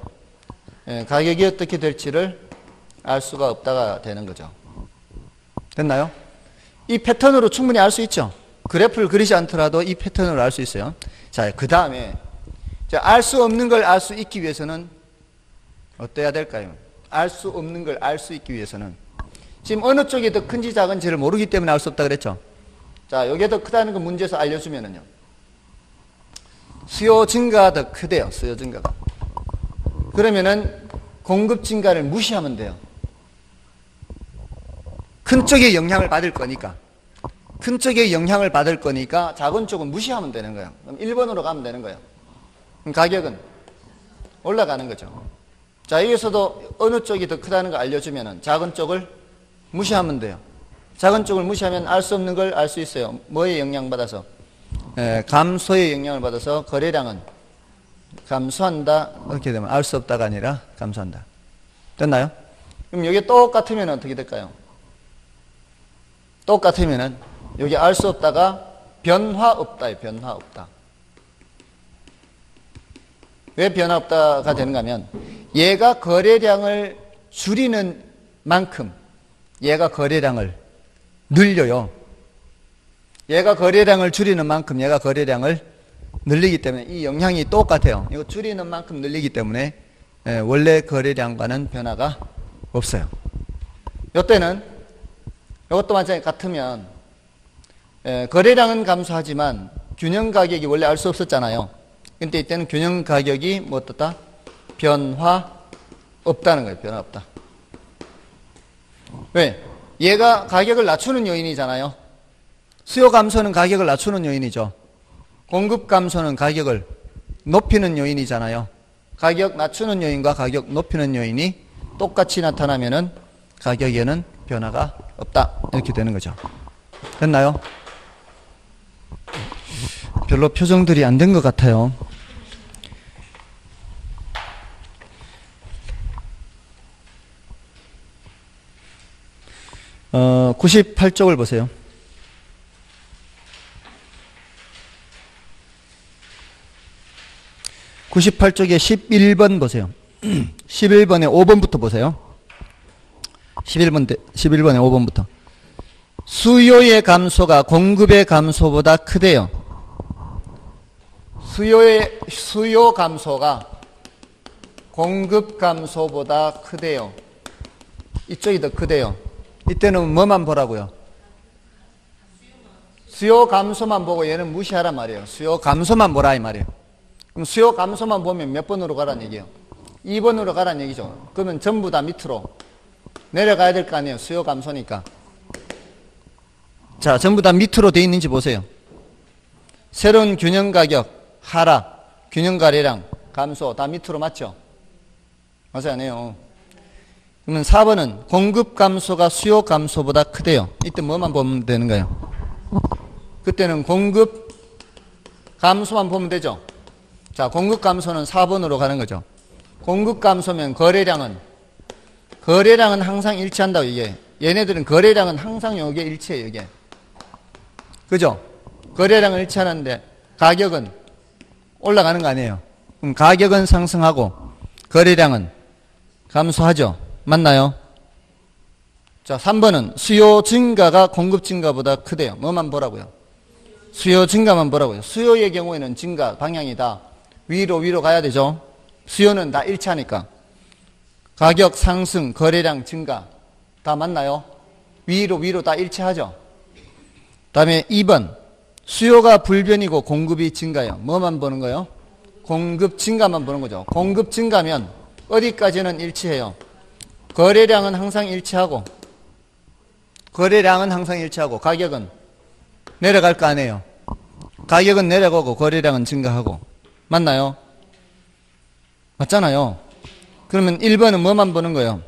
가격이 어떻게 될지를 알 수가 없다가 되는 거죠. 됐나요? 이 패턴으로 충분히 알 수 있죠. 그래프를 그리지 않더라도 이 패턴으로 알 수 있어요. 자, 그 다음에 알 수 없는 걸 알 수 있기 위해서는 어때야 될까요? 알 수 없는 걸 알 수 있기 위해서는 지금 어느 쪽이 더 큰지 작은지를 모르기 때문에 알 수 없다 그랬죠. 자, 이게 더 크다는 거 문제에서 알려주면은요. 수요 증가가 더 크대요. 수요 증가가. 그러면은 공급 증가를 무시하면 돼요. 큰 쪽에 영향을 받을 거니까. 큰 쪽에 영향을 받을 거니까 작은 쪽은 무시하면 되는 거예요. 그럼 1번으로 가면 되는 거예요. 그럼 가격은 올라가는 거죠. 자, 여기서도 어느 쪽이 더 크다는 걸 알려주면은 작은 쪽을 무시하면 돼요. 작은 쪽을 무시하면 알 수 없는 걸 알 수 있어요. 뭐에 영향받아서? 감소의 영향을 받아서 거래량은 감소한다. 이렇게 되면 알 수 없다가 아니라 감소한다. 됐나요? 그럼 여기 똑같으면 어떻게 될까요? 똑같으면은 여기 알 수 없다가 변화 없다예요. 변화 없다. 왜 변화 없다가 되는가 하면 얘가 거래량을 줄이는 만큼 얘가 거래량을 늘려요. 얘가 거래량을 줄이는 만큼 얘가 거래량을 늘리기 때문에 이 영향이 똑같아요. 이거 줄이는 만큼 늘리기 때문에 원래 거래량과는 변화가 없어요. 이때는 이것도 마찬가지 같으면 거래량은 감소하지만 균형 가격이 원래 알 수 없었잖아요. 근데 이때는 균형 가격이 뭐 어떻다? 변화 없다는 거예요. 변화 없다. 왜? 얘가 가격을 낮추는 요인이잖아요. 수요 감소는 가격을 낮추는 요인이죠. 공급 감소는 가격을 높이는 요인이잖아요. 가격 낮추는 요인과 가격 높이는 요인이 똑같이 나타나면은 가격에는 변화가 없다. 이렇게 되는 거죠. 됐나요? 별로 표정들이 안 된 것 같아요. 98쪽을 보세요. 98쪽에 11번 보세요. 11번에 5번부터 보세요. 11번에 5번부터. 수요의 감소가 공급의 감소보다 크대요. 수요 감소가 공급 감소보다 크대요. 이쪽이 더 크대요. 이때는 뭐만 보라고요? 수요 감소만 보고 얘는 무시하란 말이에요. 수요 감소만 보라 이 말이에요. 그럼 수요 감소만 보면 몇 번으로 가란 얘기예요? 2번으로 가란 얘기죠. 그러면 전부 다 밑으로 내려가야 될 거 아니에요. 수요 감소니까. 자, 전부 다 밑으로 돼 있는지 보세요. 새로운 균형 가격 하락, 균형 거래량 감소 다 밑으로 맞죠? 맞아요, 안 해요? 그러면 4번은 공급 감소가 수요 감소보다 크대요. 이때 뭐만 보면 되는 거예요? 그때는 공급 감소만 보면 되죠. 자, 공급 감소는 4번으로 가는 거죠. 공급 감소면 거래량은 항상 일치한다고 이게. 얘네들은 거래량은 항상 여기에 일치해요, 이게. 그죠? 거래량은 일치하는데 가격은 올라가는 거 아니에요. 그럼 가격은 상승하고 거래량은 감소하죠. 맞나요? 자, 3번은 수요 증가가 공급 증가보다 크대요. 뭐만 보라고요? 수요 증가만 보라고요. 수요의 경우에는 증가 방향이 다 위로 가야 되죠. 수요는 다 일치하니까. 가격 상승, 거래량 증가 다 맞나요? 위로 다 일치하죠. 다음에 2번 수요가 불변이고 공급이 증가요. 뭐만 보는 거예요? 공급 증가만 보는 거죠. 공급 증가면 어디까지는 일치해요? 거래량은 항상 일치하고 거래량은 항상 일치하고 가격은 내려갈 거 아니에요. 가격은 내려가고 거래량은 증가하고. 맞나요? 맞잖아요. 그러면 1번은 뭐만 보는 거예요?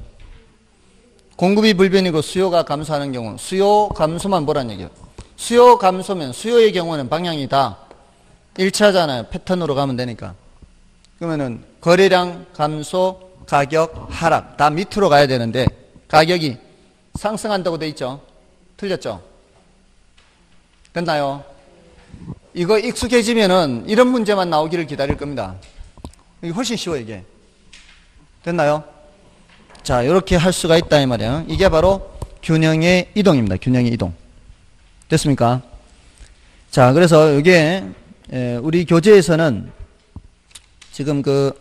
공급이 불변이고 수요가 감소하는 경우 수요 감소만 보란 얘기예요. 수요 감소면 수요의 경우는 방향이 다 일치하잖아요. 패턴으로 가면 되니까. 그러면은 거래량 감소, 가격 하락 다 밑으로 가야 되는데 가격이 상승한다고 돼 있죠. 틀렸죠? 됐나요? 이거 익숙해지면은 이런 문제만 나오기를 기다릴 겁니다. 이게 훨씬 쉬워요, 이게. 됐나요? 자, 이렇게 할 수가 있다 이 말이에요. 이게 바로 균형의 이동입니다. 균형의 이동. 됐습니까? 자, 그래서 이게 우리 교재에서는 지금 그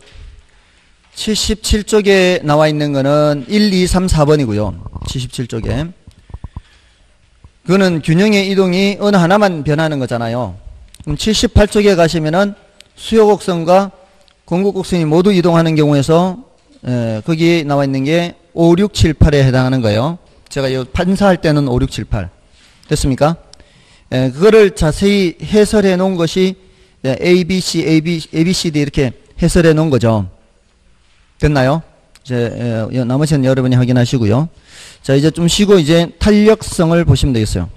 77쪽에 나와 있는 거는 1, 2, 3, 4번이고요. 77쪽에. 그거는 균형의 이동이 어느 하나만 변하는 거잖아요. 그럼 78쪽에 가시면은 수요 곡선과 공급 곡선이 모두 이동하는 경우에서 거기 나와 있는 게 5, 6, 7, 8에 해당하는 거예요. 제가 이 판사할 때는 5, 6, 7, 8. 됐습니까? 그거를 자세히 해설해 놓은 것이 A, B, C, A, B, C, D 이렇게 해설해 놓은 거죠. 됐나요? 이제 나머지는 여러분이 확인하시고요. 자, 이제 좀 쉬고 이제 탄력성을 보시면 되겠어요.